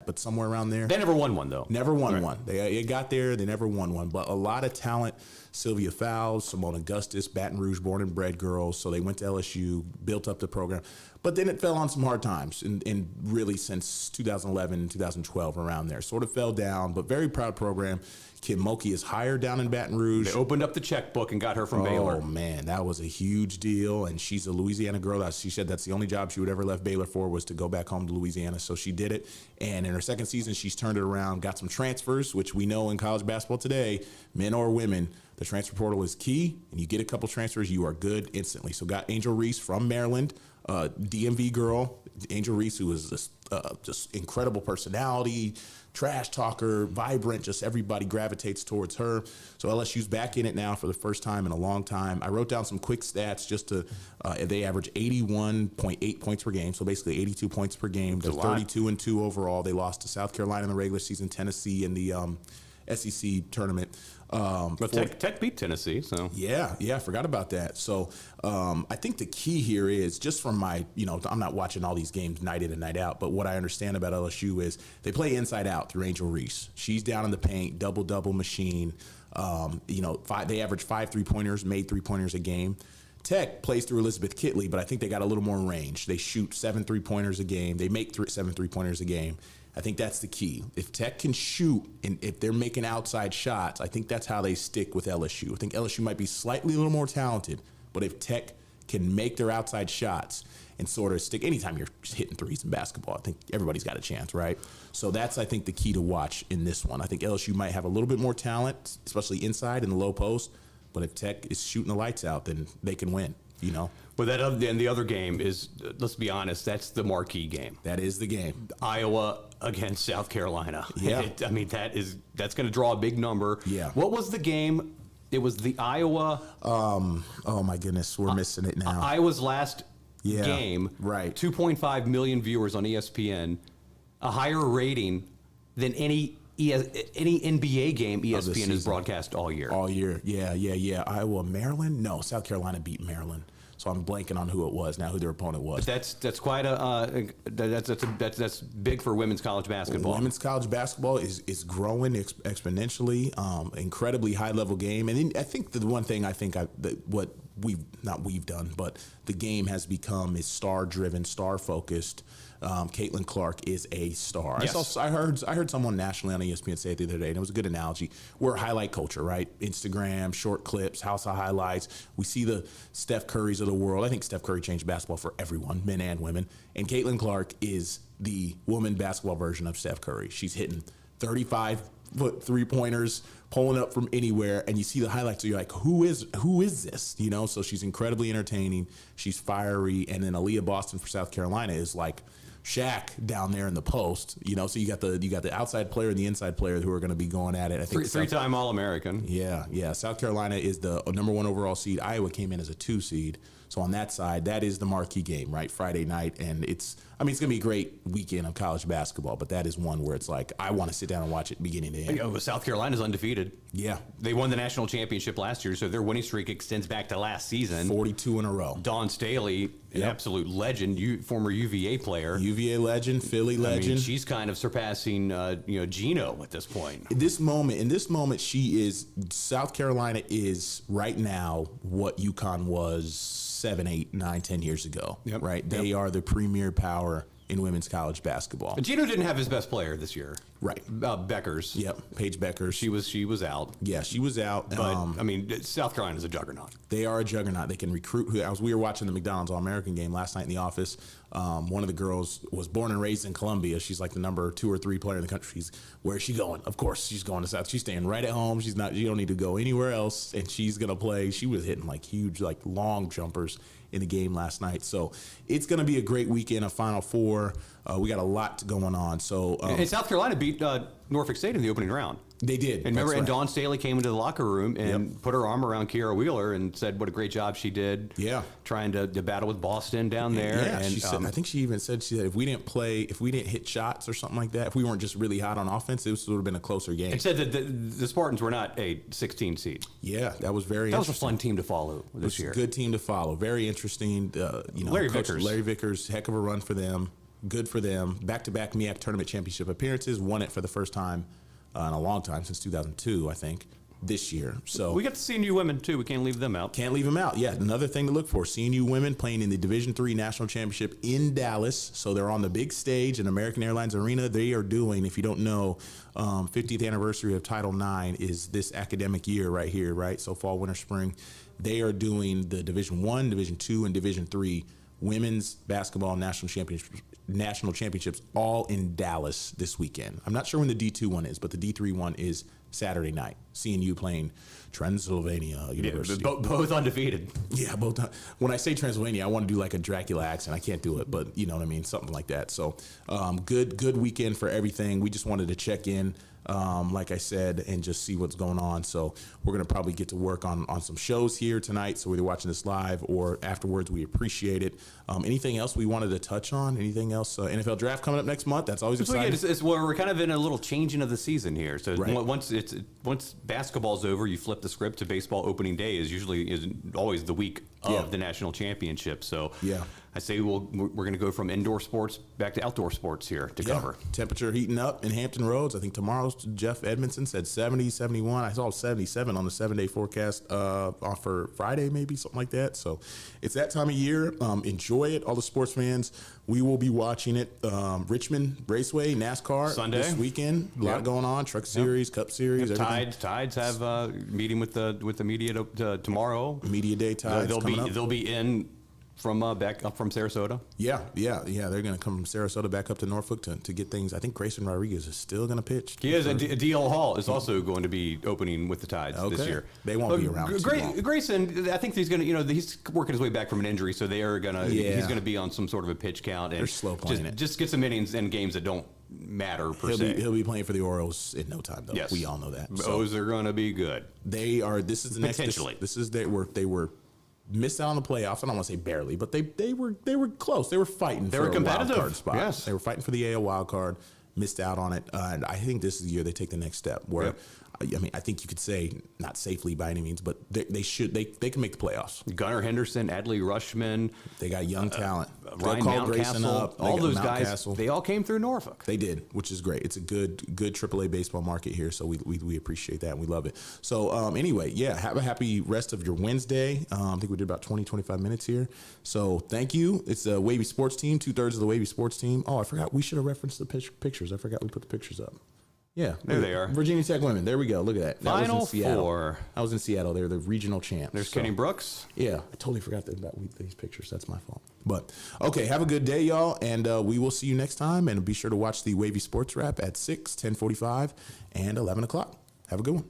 but somewhere around there. They never won one, though. Never won one. They got there. They never won one. But a lot of talent. Sylvia Fowles, Simone Augustus, Baton Rouge born and bred girls. So they went to LSU, built up the program. But then it fell on some hard times, and really since 2011, 2012, around there. Sort of fell down, but very proud program. Kim Mulkey is hired down in Baton Rouge. They opened up the checkbook and got her from Baylor. Oh, man, that was a huge deal. And she's a Louisiana girl. She said that's the only job she would ever left Baylor for, was to go back home to Louisiana. So she did it. And in her second season, she's turned it around, got some transfers, which we know in college basketball today, men or women, the transfer portal is key. And you get a couple transfers, you are good instantly. So got Angel Reese from Maryland, DMV girl. Angel Reese, who is this just incredible personality, trash talker, vibrant, just everybody gravitates towards her. So LSU's back in it now for the first time in a long time. I wrote down some quick stats just to, they average 81.8 points per game, so basically 82 points per game. They're 32-2 overall. They lost to South Carolina in the regular season, Tennessee in the SEC tournament. But Tech beat Tennessee, so. Yeah, I forgot about that. So I think the key here is, just from my, I'm not watching all these games night in and night out, but what I understand about LSU is they play inside out through Angel Reese. She's down in the paint, double machine. They average 5 3-pointers, made 3-pointers a game. Tech plays through Elizabeth Kitley, but I think they got a little more range. They shoot 7 3-pointers a game. They make 7 3-pointers a game. I think that's the key. If Tech can shoot, and if they're making outside shots, I think that's how they stick with LSU. I think LSU might be slightly a little more talented, but if Tech can make their outside shots and sort of stick, anytime you're hitting threes in basketball, I think everybody's got a chance, right? So that's, I think, the key to watch in this one. I think LSU might have a little bit more talent, especially inside in the low post, but if Tech is shooting the lights out, then they can win, But and the other game is, let's be honest, that's the marquee game. That is the game. Iowa against South Carolina. Yeah. That's going to draw a big number. Yeah. What was the game? It was the Iowa. Oh my goodness, we're missing it now. Iowa's last game. Right. 2.5 million viewers on ESPN, a higher rating than any NBA game ESPN has broadcast all year. All year, yeah. Iowa, Maryland? No, South Carolina beat Maryland. So I'm blanking on who it was now, who their opponent was. But that's quite that's big for women's college basketball. Women's college basketball is growing exponentially, incredibly high level game. And then I think the one thing what we've done, but the game has become is star driven, star focused. Caitlin Clark is a star. Yes. I heard someone nationally on ESPN say it the other day, and it was a good analogy. We're a highlight culture, right? Instagram, short clips, house of highlights. We see the Steph Currys of the world. I think Steph Curry changed basketball for everyone, men and women. And Caitlin Clark is the woman basketball version of Steph Curry. She's hitting 35-foot 3-pointers, pulling up from anywhere, and you see the highlights, so you're like, who is this? So she's incredibly entertaining. She's fiery. And then Aaliyah Boston for South Carolina is like Shaq down there in the post, so you got the outside player and the inside player who are going to be going at it. I think three-time All-American. Yeah. South Carolina is the number 1 overall seed. Iowa came in as a 2 seed. So on that side, that is the marquee game, right? Friday night, and it's going to be a great weekend of college basketball, but that is one where it's like, I want to sit down and watch it beginning to end. South Carolina's undefeated. Yeah. They won the national championship last year, so their winning streak extends back to last season. 42 in a row. Dawn Staley, an absolute legend, former UVA player. UVA legend, Philly legend. She's kind of surpassing, Gino at this point. In this moment, South Carolina is right now what UConn was 7, 8, 9, 10 years ago, right? They are the premier power in women's college basketball. But Gino didn't have his best player this year. Right. Beckers. Yep, Paige Beckers. She was out. Yeah, she was out. But, South Carolina's a juggernaut. They are a juggernaut. They can recruit. We were watching the McDonald's All-American game last night in the office. One of the girls was born and raised in Columbia. She's like the number 2 or 3 player in the country. Where is she going? Of course, she's going to South. She's staying right at home. She don't need to go anywhere else, and she's going to play. She was hitting like huge, like long jumpers in the game last night. So it's going to be a great weekend, a Final Four. We got a lot going on. So and South Carolina beat Norfolk State in the opening round. They did. And remember, Dawn Staley came into the locker room and put her arm around Kiera Wheeler and said what a great job she did. Yeah. Trying to battle with Boston down there. Yeah, and she said, I think she said if we didn't hit shots or something like that, if we weren't just really hot on offense, it would have been a closer game. It said that the Spartans were not a 16 seed. Yeah, that was very That was a fun team to follow this year. Good team to follow. Very interesting. Larry Vickers. Larry Vickers, heck of a run for them. Good for them. Back-to-back MEAC tournament championship appearances. Won it for the first time in a long time, since 2002, I think, this year. So we got the CNU women, too. We can't leave them out. Can't leave them out. Yeah, another thing to look for. CNU women playing in the Division III National Championship in Dallas. So they're on the big stage in American Airlines Arena. They are doing, if you don't know, 50th anniversary of Title IX is this academic year right here, right? So fall, winter, spring. They are doing the Division I, Division II, and Division III women's basketball national championships all in Dallas this weekend. I'm not sure when the D2 one is, but the D3 one is Saturday night. CNU playing Transylvania University. Yeah, both undefeated. Yeah, both. When I say Transylvania, I want to do like a Dracula accent. I can't do it, but you know what I mean? Something like that. So good weekend for everything. We just wanted to check in, like I said, and just see what's going on. So we're going to probably get to work on some shows here tonight. So whether you're watching this live or afterwards, we appreciate it. Anything else we wanted to touch on? Anything else? NFL draft coming up next month. That's always exciting. It's where we're kind of in a little changing of the season here. So right. once basketball's over, you flip the script to baseball. Opening day is always the week of the national championship. So yeah. I say we're going to go from indoor sports back to outdoor sports here to cover. Temperature heating up in Hampton Roads. I think tomorrow's Jeff Edmondson said 70, 71. I saw 77 on the 7-day forecast for Friday, maybe something like that. So it's that time of year. Enjoy it. All the sports fans, we will be watching it. Richmond Raceway, NASCAR Sunday this weekend. A lot going on. Truck Series, Cup Series. Tides have a meeting with the media tomorrow. Media Day Tides. They'll be in from back up from Sarasota. Yeah. They're going to come from Sarasota back up to Norfolk to get things. I think Grayson Rodriguez is still going to pitch. He is. DL Hall is also going to be opening with the Tides this year. They won't be around. Grayson, I think he's going to. He's working his way back from an injury, so they are going to. Yeah. He's going to be on some sort of a pitch count and they're slow playing it. Just get some innings in games that don't matter per se. He'll be playing for the Orioles in no time, though. Yes. We all know that. Those are going to be good. They are. This is the next. Potentially. They were missed out on the playoffs. I don't want to say barely, but they were close. They were fighting. They were competitive. A wild card spot. Yes, they were fighting for the AL wild card. Missed out on it, and I think this is the year they take the next step. Where, I mean, I think you could say not safely by any means, but they can make the playoffs. Gunnar Henderson, Adley Rushman, they got young talent. Ryan Mountcastle, all those guys, they all came through Norfolk. They did, which is great. It's a good AAA baseball market here, so we appreciate that and we love it. So anyway, have a happy rest of your Wednesday. I think we did about 20-25 minutes here. So thank you. It's a WAVY Sports Team, 2/3 of the WAVY Sports Team. Oh, I forgot. We should have referenced the pictures. I forgot we put the pictures up. Yeah, there they are. Virginia Tech women. There we go. Look at that. Final was in Seattle. four. I was in Seattle. They're the regional champs. There's Kenny Brooks. Yeah, I totally forgot about these pictures. That's my fault. But okay, have a good day, y'all, and we will see you next time. And be sure to watch the WAVY Sportswrap at 6, 10:45, and 11 o'clock. Have a good one.